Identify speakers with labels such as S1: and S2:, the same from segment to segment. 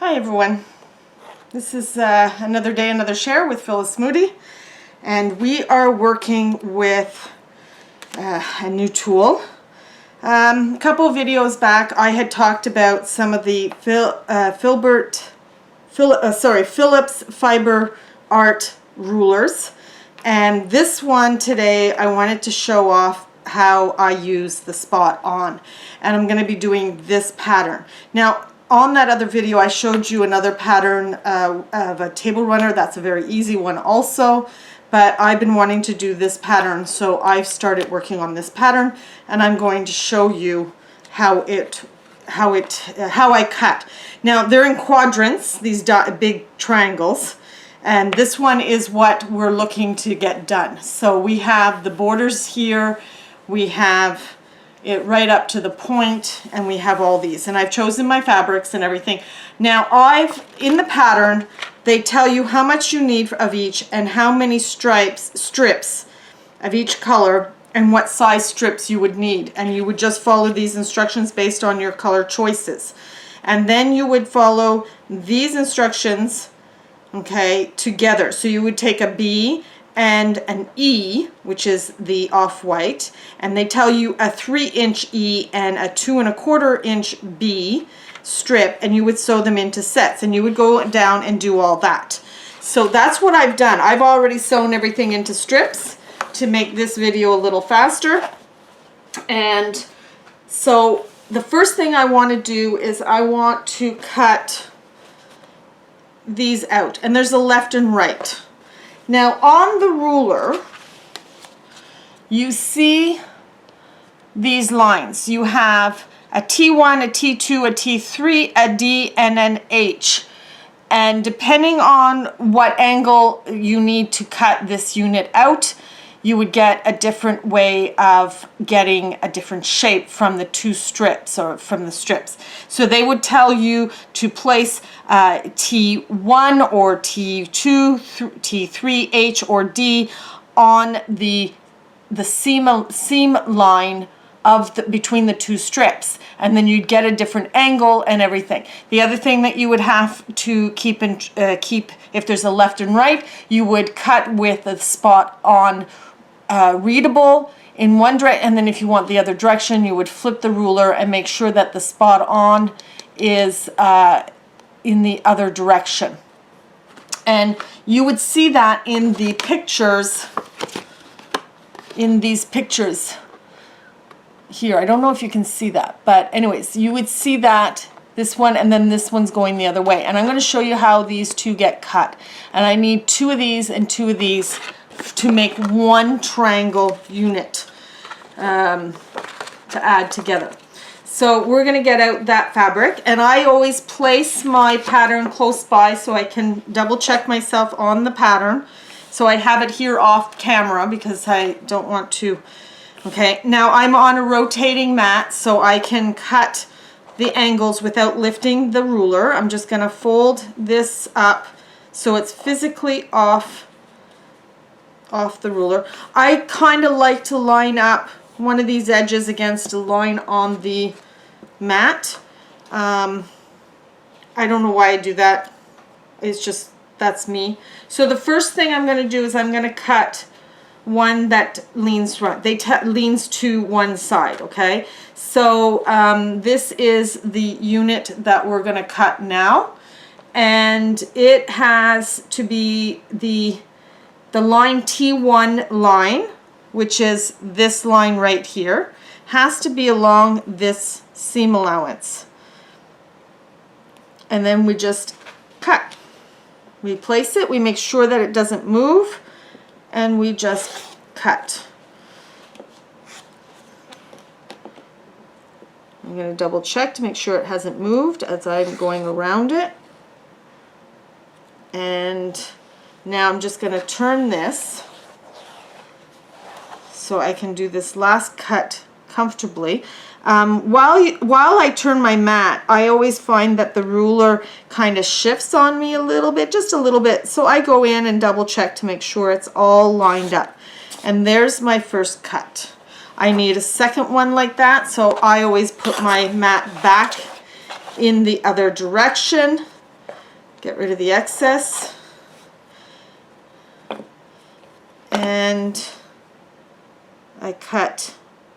S1: Hi everyone, this is another day, another share with Phyllis Moody, and we are working with a new tool. A couple of videos back I had talked about some of the Philips fiber art rulers, and this one today I wanted to show off how I use the spot on, and I'm going to be doing this pattern. Now on that other video I showed you another pattern of a table runner. That's a very easy one also, but I've been wanting to do this pattern, so I've started working on this pattern, and I'm going to show you how I cut. Now they're in quadrants, these big triangles, and this one is what we're looking to get done. So we have the borders here, we have it right up to the point, and we have all these, and I've chosen my fabrics and everything. Now in the pattern they tell you how much you need of each and how many strips of each color and what size strips you would need, and you would just follow these instructions based on your color choices, and then you would follow these instructions, okay, together. So you would take a B and an E, which is the off-white, and they tell you a 3-inch E and a 2 1/4-inch B strip, and you would sew them into sets, and you would go down and do all that. So that's what I've done. I've already sewn everything into strips to make this video a little faster. And so the first thing I want to do is I want to cut these out, and there's a left and right. Now on the ruler you see these lines. You have a T1, a T2, a T3, a D, and an H. And depending on what angle you need to cut this unit out, you would get a different way of getting a different shape from the two strips, or from the strips. So they would tell you to place T1 or T2, T3, H, or D on the seam line of between the two strips, and then you'd get a different angle and everything. The other thing that you would have to keep if there's a left and right, you would cut with a spot on readable in one direction, and then if you want the other direction, you would flip the ruler and make sure that the spot on is in the other direction. And you would see that in the pictures, in these pictures here. I don't know if you can see that, but anyways, you would see that this one, and then this one's going the other way. And I'm going to show you how these two get cut. And I need 2 of these and 2 of these to make one triangle unit to add together. So we're going to get out that fabric, and I always place my pattern close by so I can double check myself on the pattern. So I have it here off camera because I don't want to. Okay, now I'm on a rotating mat, so I can cut the angles without lifting the ruler. I'm just going to fold this up so it's physically off the ruler. I kind of like to line up one of these edges against a line on the mat. I don't know why I do that. It's just, that's me. So the first thing I'm going to do is I'm going to cut one that leans leans to one side. Okay, so this is the unit that we're going to cut now, and it has to be the line T1 line, which is this line right here, has to be along this seam allowance, and then we just cut. We place it, we make sure that it doesn't move, and we just cut. I'm going to double check to make sure it hasn't moved as I'm going around it. And now I'm just going to turn this so I can do this last cut comfortably. While I turn my mat, I always find that the ruler kind of shifts on me a little bit, just a little bit. So I go in and double check to make sure it's all lined up. And there's my first cut. I need a second one like that, so I always put my mat back in the other direction Get rid of the excess. And I cut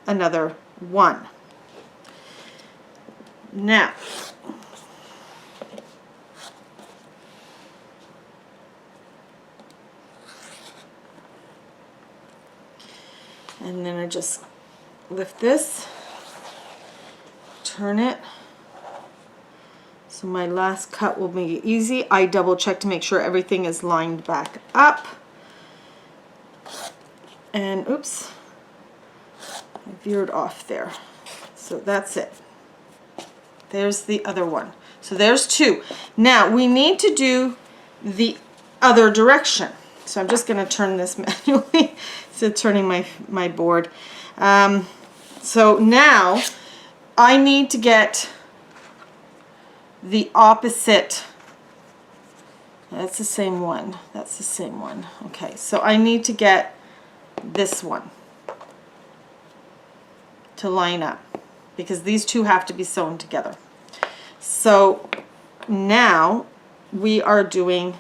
S1: another one. Now, and then I just lift this, turn it. So my last cut will make it easy. I double check to make sure everything is lined back up. And oops, I veered off there. So that's it. There's the other one. So there's two. Now we need to do the other direction. So I'm just going to turn this manually. So turning my board. So now I need to get the opposite. That's the same one. That's the same one. Okay, so I need to get this one to line up, because these two have to be sewn together. So now we are doing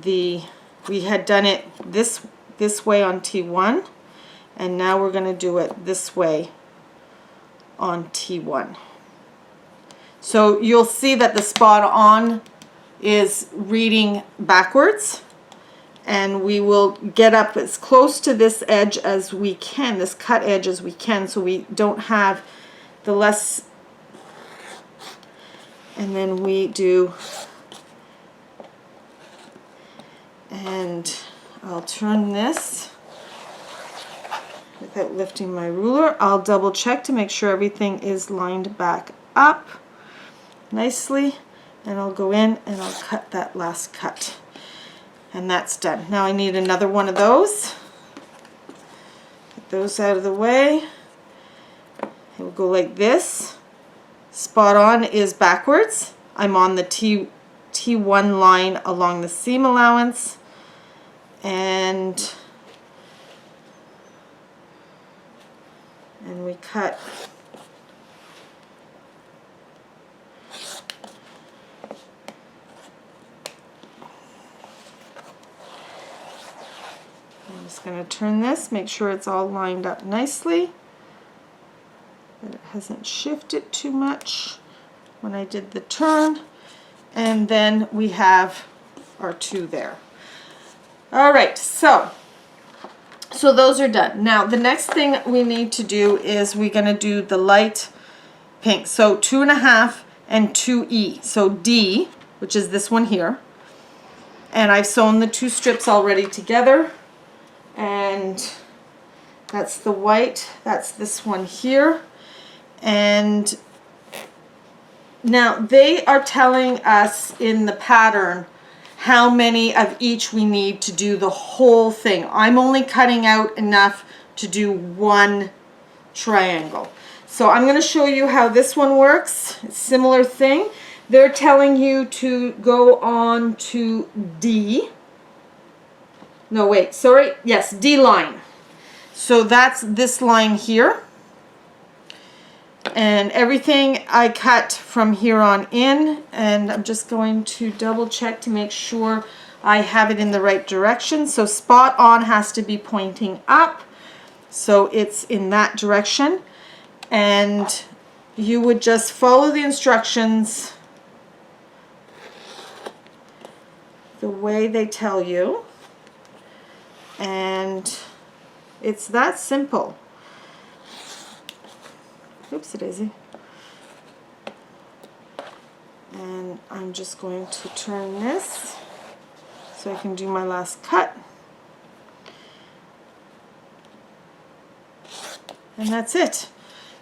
S1: we had done it this way on T1, and now we're going to do it this way on T1. So you'll see that the spot on is reading backwards, and we will get up as close to this edge as we can, this cut edge as we can, so we don't have the less. And then we do, and I'll turn this without lifting my ruler. I'll double check to make sure everything is lined back up nicely, and I'll go in and I'll cut that last cut. And that's done. Now I need another one of those. Get those out of the way. It will go like this. Spot on is backwards. I'm on the T1 line along the seam allowance, and we cut I'm just going to turn this, make sure it's all lined up nicely, that it hasn't shifted too much when I did the turn, and then we have our two there. All right, so those are done. Now the next thing we need to do is we're going to do the light pink. So 2.5 and 2E. So D, which is this one here, and I've sewn the two strips already together, and that's the white, that's this one here. And now they are telling us in the pattern how many of each we need to do the whole thing. I'm only cutting out enough to do one triangle. So I'm going to show you how this one works. It's a similar thing. They're telling you to go on to D. No, wait, sorry. Yes, D line. So that's this line here. And everything I cut from here on in, and I'm just going to double check to make sure I have it in the right direction. So spot on has to be pointing up, so it's in that direction, and you would just follow the instructions the way they tell you, and it's that simple. Oopsie daisy. And I'm just going to turn this so I can do my last cut. And that's it.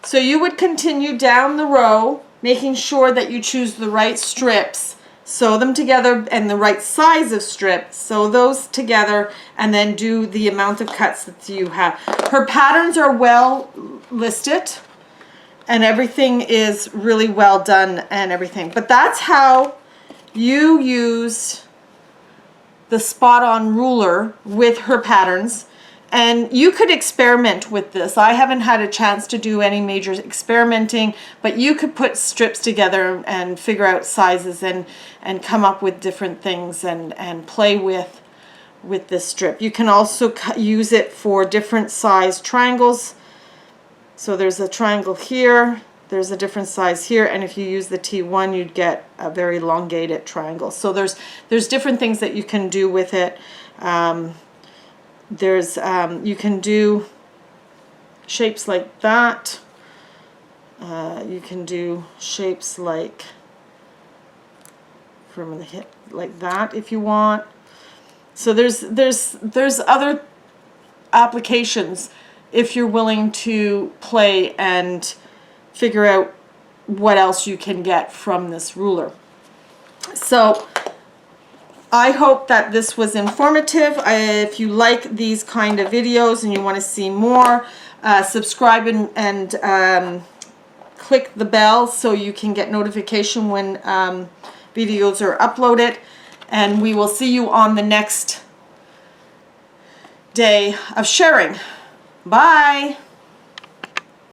S1: So you would continue down the row, making sure that you choose the right strips, sew them together, and the right size of strip, sew those together, and then do the amount of cuts that you have. Her patterns are well listed, and everything is really well done and everything. But that's how you use the spot on ruler with her patterns. And you could experiment with this. I haven't had a chance to do any major experimenting, but you could put strips together and figure out sizes and come up with different things and play with this strip. You can also use it for different size triangles. So there's a triangle here, there's a different size here, and if you use the T1 you'd get a very elongated triangle. So there's different things that you can do with it. You can do shapes like that. You can do shapes like from the hip like that if you want. So there's other applications if you're willing to play and figure out what else you can get from this ruler. So I hope that this was informative. If you like these kind of videos and you want to see more, subscribe and click the bell so you can get notification when videos are uploaded. And we will see you on the next day of sharing. Bye!